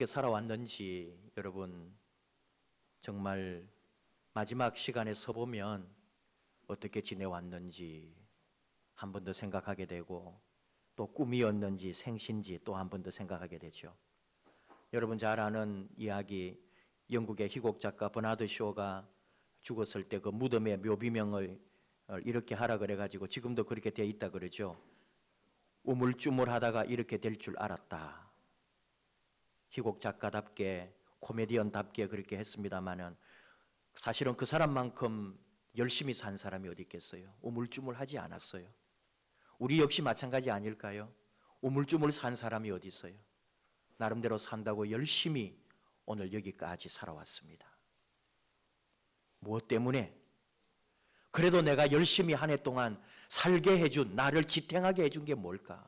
살아왔는지 여러분 정말 마지막 시간에 서보면 어떻게 지내왔는지 한 번 더 생각하게 되고 또 꿈이었는지 생신지 또 한 번 더 생각하게 되죠. 여러분 잘 아는 이야기, 영국의 희곡 작가 버나드 쇼가 죽었을 때 그 무덤의 묘비명을 이렇게 하라 그래가지고 지금도 그렇게 되어 있다 그러죠. 우물쭈물하다가 이렇게 될 줄 알았다. 희곡 작가답게 코미디언답게 그렇게 했습니다마는 사실은 그 사람만큼 열심히 산 사람이 어디 있겠어요? 우물쭈물하지 않았어요. 우리 역시 마찬가지 아닐까요? 우물쭈물 산 사람이 어디 있어요? 나름대로 산다고 열심히 오늘 여기까지 살아왔습니다. 무엇 때문에? 그래도 내가 열심히 한 해 동안 살게 해준, 나를 지탱하게 해준 게 뭘까?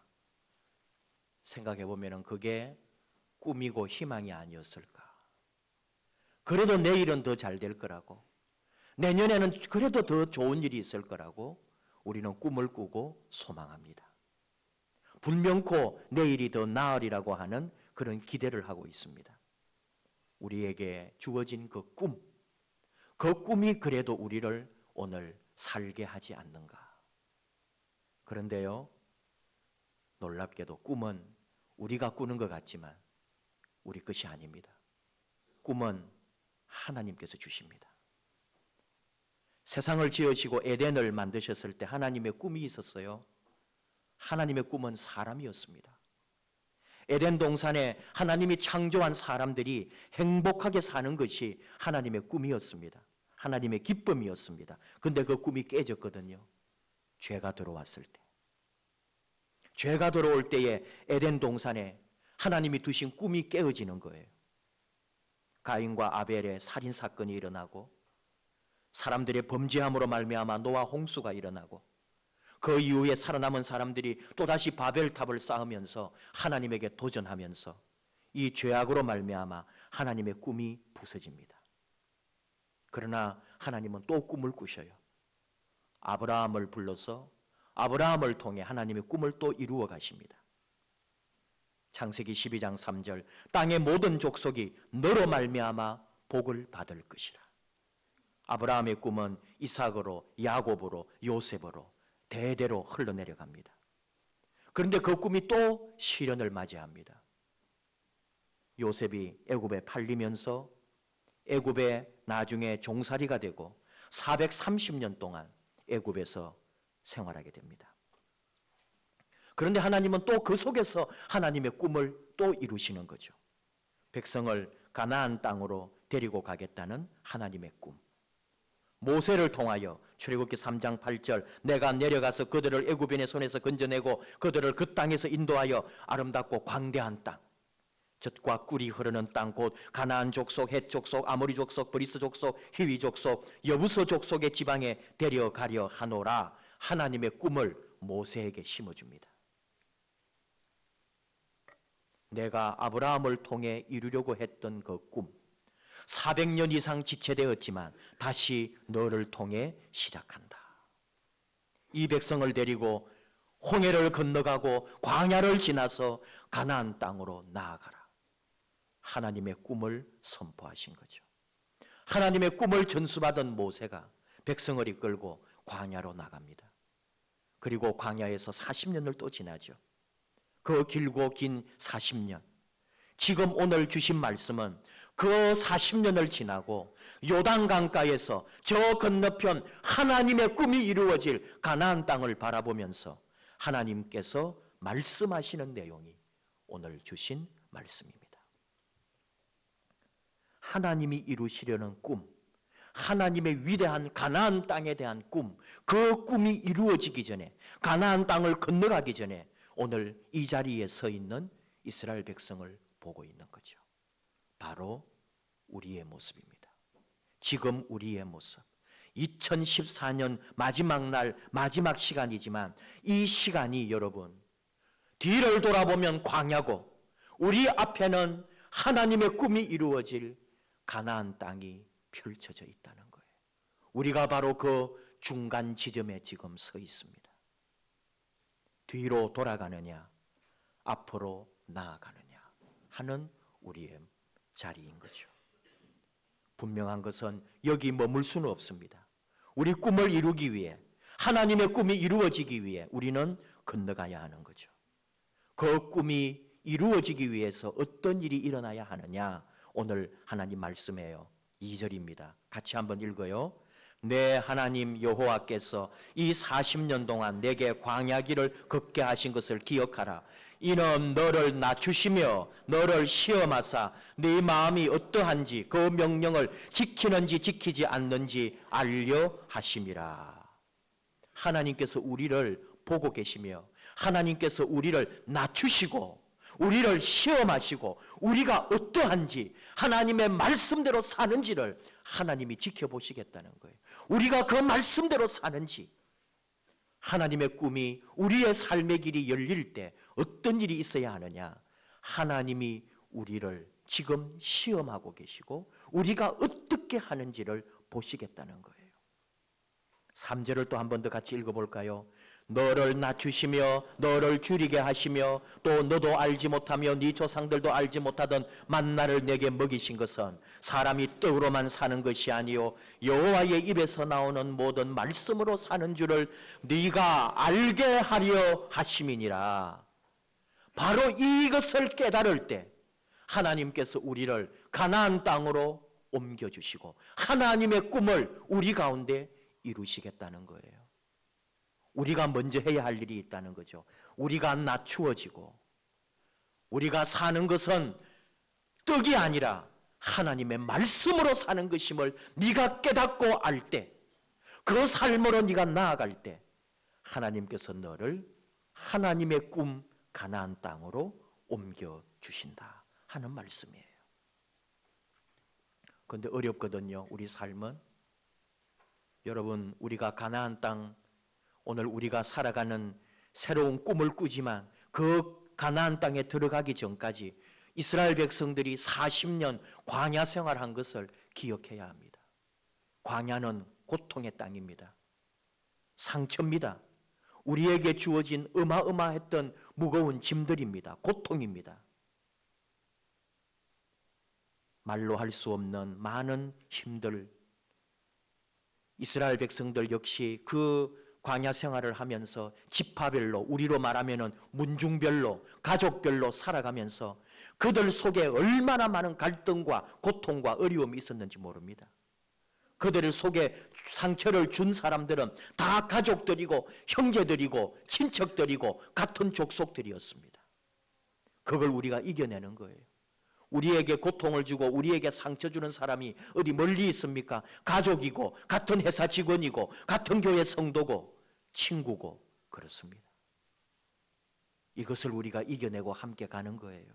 생각해 보면 그게 꿈이고 희망이 아니었을까? 그래도 내일은 더 잘 될 거라고, 내년에는 그래도 더 좋은 일이 있을 거라고 우리는 꿈을 꾸고 소망합니다. 불명코 내일이 더 나으리라고 하는 그런 기대를 하고 있습니다. 우리에게 주어진 그 꿈, 그 꿈이 그래도 우리를 오늘 살게 하지 않는가? 그런데요, 놀랍게도 꿈은 우리가 꾸는 것 같지만 우리 것이 아닙니다. 꿈은 하나님께서 주십니다. 세상을 지으시고 에덴을 만드셨을 때 하나님의 꿈이 있었어요. 하나님의 꿈은 사람이었습니다. 에덴 동산에 하나님이 창조한 사람들이 행복하게 사는 것이 하나님의 꿈이었습니다. 하나님의 기쁨이었습니다. 그런데 그 꿈이 깨졌거든요. 죄가 들어왔을 때. 죄가 들어올 때에 에덴 동산에 하나님이 두신 꿈이 깨어지는 거예요. 가인과 아벨의 살인사건이 일어나고 사람들의 범죄함으로 말미암아 노아 홍수가 일어나고 그 이후에 살아남은 사람들이 또다시 바벨탑을 쌓으면서 하나님에게 도전하면서 이 죄악으로 말미암아 하나님의 꿈이 부서집니다. 그러나 하나님은 또 꿈을 꾸셔요. 아브라함을 불러서 아브라함을 통해 하나님의 꿈을 또 이루어 가십니다. 창세기 12장 3절 땅의 모든 족속이 너로 말미암아 복을 받을 것이라. 아브라함의 꿈은 이삭으로, 야곱으로, 요셉으로 대대로 흘러내려갑니다. 그런데 그 꿈이 또 시련을 맞이합니다. 요셉이 애굽에 팔리면서 애굽에 나중에 종살이가 되고 430년 동안 애굽에서 생활하게 됩니다. 그런데 하나님은 또 그 속에서 하나님의 꿈을 또 이루시는 거죠. 백성을 가나안 땅으로 데리고 가겠다는 하나님의 꿈. 모세를 통하여 출애굽기 3장 8절 내가 내려가서 그들을 애굽인의 손에서 건져내고 그들을 그 땅에서 인도하여 아름답고 광대한 땅, 젖과 꿀이 흐르는 땅 곧 가나안 족속, 헷 족속, 아모리 족속, 브리스 족속, 히위 족속, 여부서 족속의 지방에 데려가려 하노라. 하나님의 꿈을 모세에게 심어줍니다. 내가 아브라함을 통해 이루려고 했던 그 꿈, 400년 이상 지체되었지만 다시 너를 통해 시작한다. 이 백성을 데리고 홍해를 건너가고 광야를 지나서 가나안 땅으로 나아가라. 하나님의 꿈을 선포하신 거죠. 하나님의 꿈을 전수받은 모세가 백성을 이끌고 광야로 나갑니다. 그리고 광야에서 40년을 또 지나죠. 그 길고 긴 40년. 지금 오늘 주신 말씀은 그 40년을 지나고 요단 강가에서 저 건너편 하나님의 꿈이 이루어질 가나안 땅을 바라보면서 하나님께서 말씀하시는 내용이 오늘 주신 말씀입니다. 하나님이 이루시려는 꿈, 하나님의 위대한 가나안 땅에 대한 꿈, 그 꿈이 이루어지기 전에, 가나안 땅을 건너가기 전에 오늘 이 자리에 서 있는 이스라엘 백성을 보고 있는 거죠. 바로 우리의 모습입니다. 지금 우리의 모습. 2014년 마지막 날, 마지막 시간이지만 이 시간이 여러분, 뒤를 돌아보면 광야고 우리 앞에는 하나님의 꿈이 이루어질 가나안 땅이 펼쳐져 있다는 거예요. 우리가 바로 그 중간 지점에 지금 서 있습니다. 뒤로 돌아가느냐, 앞으로 나아가느냐 하는 우리의 자리인 거죠. 분명한 것은 여기 머물 수는 없습니다. 우리 꿈을 이루기 위해, 하나님의 꿈이 이루어지기 위해 우리는 건너가야 하는 거죠. 그 꿈이 이루어지기 위해서 어떤 일이 일어나야 하느냐? 오늘 하나님 말씀이에요. 2절입니다. 같이 한번 읽어요. 내 하나님 여호와께서 이 40년 동안 내게 광야길을 걷게 하신 것을 기억하라. 이는 너를 낮추시며 너를 시험하사 네 마음이 어떠한지 그 명령을 지키는지 지키지 않는지 알려 하심이라. 하나님께서 우리를 보고 계시며 하나님께서 우리를 낮추시고 우리를 시험하시고 우리가 어떠한지 하나님의 말씀대로 사는지를 하나님이 지켜보시겠다는 거예요. 우리가 그 말씀대로 사는지, 하나님의 꿈이 우리의 삶의 길이 열릴 때 어떤 일이 있어야 하느냐? 하나님이 우리를 지금 시험하고 계시고 우리가 어떻게 하는지를 보시겠다는 거예요. 3절을 또 한 번 더 같이 읽어볼까요? 너를 낮추시며 너를 줄이게 하시며 또 너도 알지 못하며 네 조상들도 알지 못하던 만나를 내게 먹이신 것은 사람이 떡으로만 사는 것이 아니요 여호와의 입에서 나오는 모든 말씀으로 사는 줄을 네가 알게 하려 하심이니라. 바로 이것을 깨달을 때 하나님께서 우리를 가나안 땅으로 옮겨주시고 하나님의 꿈을 우리 가운데 이루시겠다는 거예요. 우리가 먼저 해야 할 일이 있다는 거죠. 우리가 낮추어지고 우리가 사는 것은 떡이 아니라 하나님의 말씀으로 사는 것임을 네가 깨닫고 알 때, 그 삶으로 네가 나아갈 때 하나님께서 너를 하나님의 꿈 가나안 땅으로 옮겨주신다 하는 말씀이에요. 그런데 어렵거든요. 우리 삶은. 여러분, 우리가 가나안 땅, 오늘 우리가 살아가는 새로운 꿈을 꾸지만 그 가나안 땅에 들어가기 전까지 이스라엘 백성들이 40년 광야 생활한 것을 기억해야 합니다. 광야는 고통의 땅입니다. 상처입니다. 우리에게 주어진 어마어마했던 무거운 짐들입니다. 고통입니다. 말로 할 수 없는 많은 힘들, 이스라엘 백성들 역시 그 광야 생활을 하면서 지파별로, 우리로 말하면 문중별로, 가족별로 살아가면서 그들 속에 얼마나 많은 갈등과 고통과 어려움이 있었는지 모릅니다. 그들 속에 상처를 준 사람들은 다 가족들이고 형제들이고 친척들이고 같은 족속들이었습니다. 그걸 우리가 이겨내는 거예요. 우리에게 고통을 주고 우리에게 상처 주는 사람이 어디 멀리 있습니까? 가족이고 같은 회사 직원이고 같은 교회 성도고 친구고 그렇습니다. 이것을 우리가 이겨내고 함께 가는 거예요.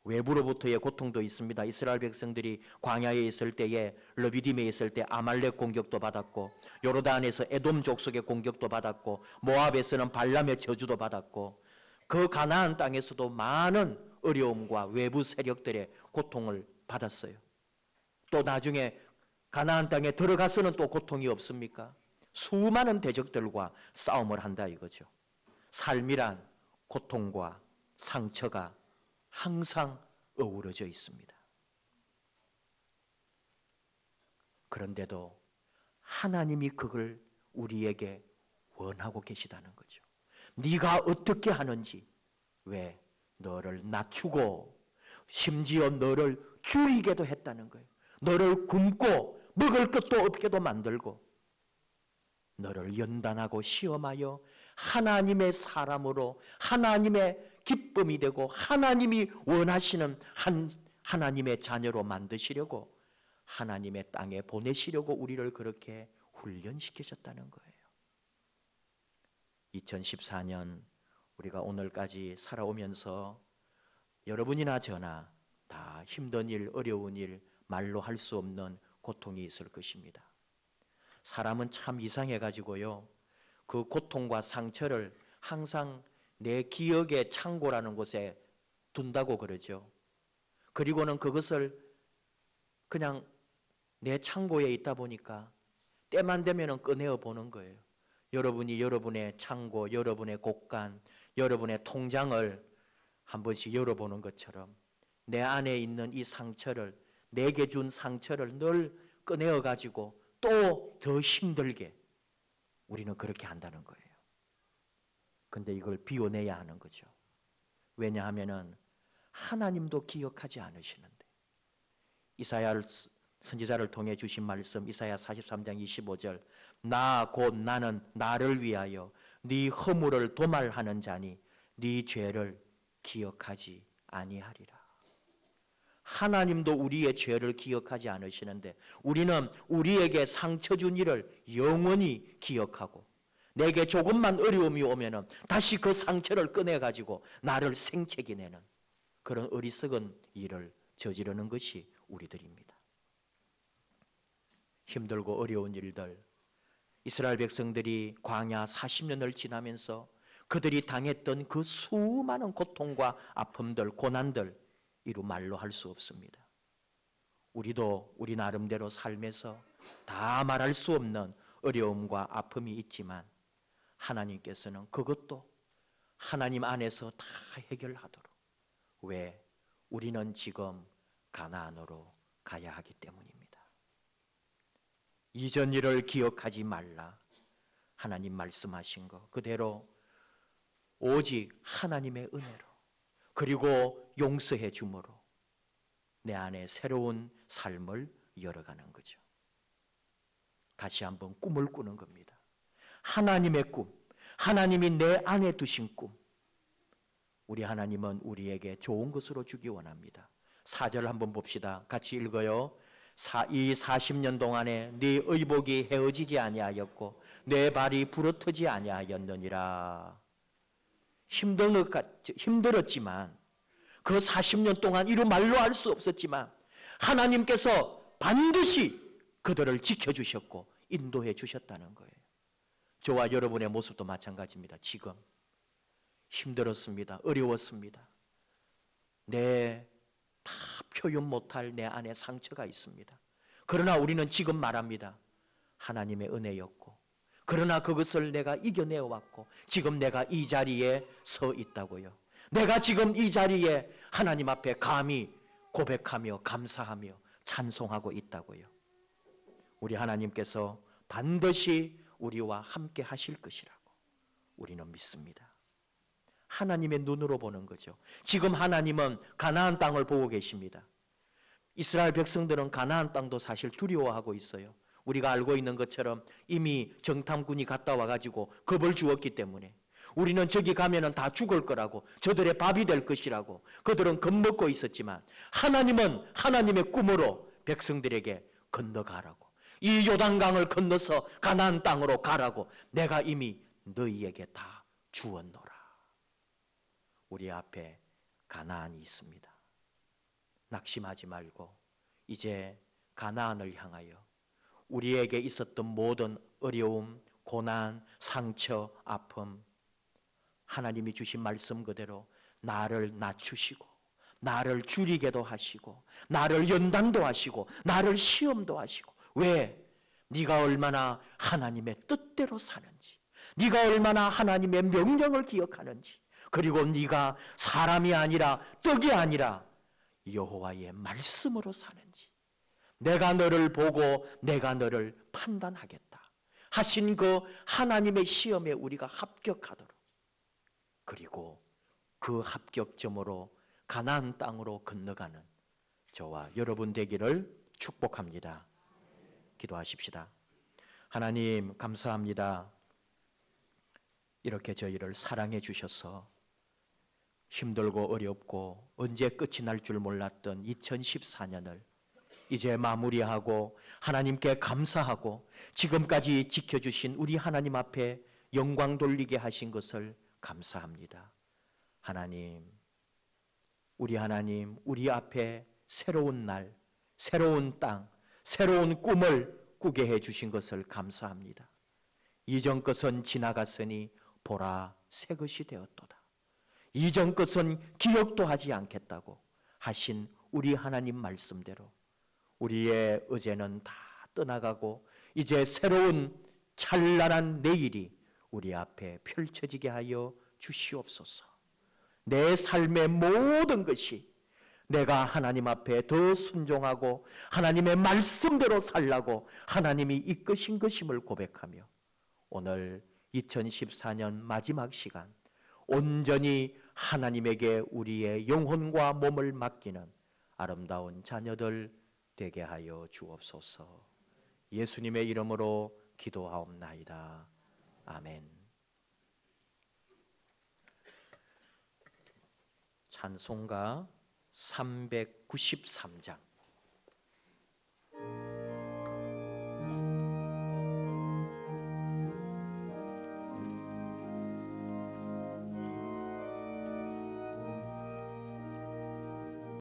외부로부터의 고통도 있습니다. 이스라엘 백성들이 광야에 있을 때에 르비딤에 있을 때 아말렉 공격도 받았고 요르단에서 에돔 족속의 공격도 받았고 모압에서는 발람의 저주도 받았고 그 가나안 땅에서도 많은 어려움과 외부 세력들의 고통을 받았어요. 또 나중에 가나안 땅에 들어가서는 또 고통이 없습니까? 수많은 대적들과 싸움을 한다 이거죠. 삶이란 고통과 상처가 항상 어우러져 있습니다. 그런데도 하나님이 그걸 우리에게 원하고 계시다는 거죠. 네가 어떻게 하는지, 왜 너를 낮추고 심지어 너를 줄이게도 했다는 거예요. 너를 굶고 먹을 것도 없게도 만들고 너를 연단하고 시험하여 하나님의 사람으로 하나님의 기쁨이 되고 하나님이 원하시는 하나님의 자녀로 만드시려고 하나님의 땅에 보내시려고 우리를 그렇게 훈련시키셨다는 거예요. 2014년 우리가 오늘까지 살아오면서 여러분이나 저나 다 힘든 일, 어려운 일, 말로 할 수 없는 고통이 있을 것입니다. 사람은 참 이상해가지고요. 그 고통과 상처를 항상 내 기억의 창고라는 곳에 둔다고 그러죠. 그리고는 그것을 그냥 내 창고에 있다 보니까 때만 되면 꺼내어 보는 거예요. 여러분이 여러분의 창고, 여러분의 곳간, 여러분의 통장을 한 번씩 열어보는 것처럼 내 안에 있는 이 상처를, 내게 준 상처를 늘 꺼내어 가지고 또 더 힘들게 우리는 그렇게 한다는 거예요. 근데 이걸 비워내야 하는 거죠. 왜냐하면은 하나님도 기억하지 않으시는데, 이사야 선지자를 통해 주신 말씀, 이사야 43장 25절, 나 곧 나는 나를 위하여 네 허물을 도말하는 자니 네 죄를 기억하지 아니하리라. 하나님도 우리의 죄를 기억하지 않으시는데 우리는 우리에게 상처 준 일을 영원히 기억하고, 내게 조금만 어려움이 오면은 다시 그 상처를 꺼내가지고 나를 생채기 내는 그런 어리석은 일을 저지르는 것이 우리들입니다. 힘들고 어려운 일들, 이스라엘 백성들이 광야 40년을 지나면서 그들이 당했던 그 수많은 고통과 아픔들, 고난들, 이루 말로 할 수 없습니다. 우리도 우리 나름대로 삶에서 다 말할 수 없는 어려움과 아픔이 있지만 하나님께서는 그것도 하나님 안에서 다 해결하도록. 왜? 우리는 지금 가나안으로 가야 하기 때문입니다. 이전 일을 기억하지 말라. 하나님 말씀하신 거 그대로 오직 하나님의 은혜로, 그리고 용서해 주므로 내 안에 새로운 삶을 열어가는 거죠. 다시 한번 꿈을 꾸는 겁니다. 하나님의 꿈, 하나님이 내 안에 두신 꿈. 우리 하나님은 우리에게 좋은 것으로 주기 원합니다. 4절 한번 봅시다. 같이 읽어요. 이 40년 동안에 네 의복이 헤어지지 아니하였고 내 발이 부러뜨지 아니하였느니라. 힘들었지만 그 40년 동안 이루 말로 할 수 없었지만 하나님께서 반드시 그들을 지켜주셨고 인도해 주셨다는 거예요. 저와 여러분의 모습도 마찬가지입니다. 지금 힘들었습니다. 어려웠습니다. 다 표현 못할 내 안에 상처가 있습니다. 그러나 우리는 지금 말합니다. 하나님의 은혜였고, 그러나 그것을 내가 이겨내어 왔고 지금 내가 이 자리에 서 있다고요. 내가 지금 이 자리에 하나님 앞에 감히 고백하며 감사하며 찬송하고 있다고요. 우리 하나님께서 반드시 우리와 함께 하실 것이라고 우리는 믿습니다. 하나님의 눈으로 보는 거죠. 지금 하나님은 가나안 땅을 보고 계십니다. 이스라엘 백성들은 가나안 땅도 사실 두려워하고 있어요. 우리가 알고 있는 것처럼 이미 정탐군이 갔다 와가지고 겁을 주었기 때문에 우리는 저기 가면은 다 죽을 거라고, 저들의 밥이 될 것이라고 그들은 겁먹고 있었지만 하나님은 하나님의 꿈으로 백성들에게 건너가라고, 이 요단강을 건너서 가나안 땅으로 가라고 내가 이미 너희에게 다 주었노라. 우리 앞에 가나안이 있습니다. 낙심하지 말고 이제 가나안을 향하여 우리에게 있었던 모든 어려움, 고난, 상처, 아픔, 하나님이 주신 말씀 그대로 나를 낮추시고 나를 줄이게도 하시고 나를 연단도 하시고 나를 시험도 하시고. 왜? 네가 얼마나 하나님의 뜻대로 사는지, 네가 얼마나 하나님의 명령을 기억하는지, 그리고 네가 사람이 아니라 떡이 아니라 여호와의 말씀으로 사는지, 내가 너를 보고 내가 너를 판단하겠다 하신 그 하나님의 시험에 우리가 합격하도록, 그리고 그 합격점으로 가나안 땅으로 건너가는 저와 여러분 되기를 축복합니다. 기도하십시다. 하나님 감사합니다. 이렇게 저희를 사랑해 주셔서 힘들고 어렵고 언제 끝이 날 줄 몰랐던 2014년을 이제 마무리하고 하나님께 감사하고 지금까지 지켜주신 우리 하나님 앞에 영광 돌리게 하신 것을 감사합니다. 하나님, 우리 앞에 새로운 날, 새로운 땅, 새로운 꿈을 꾸게 해주신 것을 감사합니다. 이전 것은 지나갔으니 보라 새 것이 되었도다. 이전 것은 기억도 하지 않겠다고 하신 우리 하나님 말씀대로 우리의 어제는 다 떠나가고 이제 새로운 찬란한 내일이 우리 앞에 펼쳐지게 하여 주시옵소서. 내 삶의 모든 것이 내가 하나님 앞에 더 순종하고 하나님의 말씀대로 살라고 하나님이 이끄신 것임을 고백하며 오늘 2014년 마지막 시간 온전히 하나님에게 우리의 영혼과 몸을 맡기는 아름다운 자녀들 되게 하여 주옵소서. 예수님의 이름으로 기도하옵나이다. 아멘. 찬송가 393장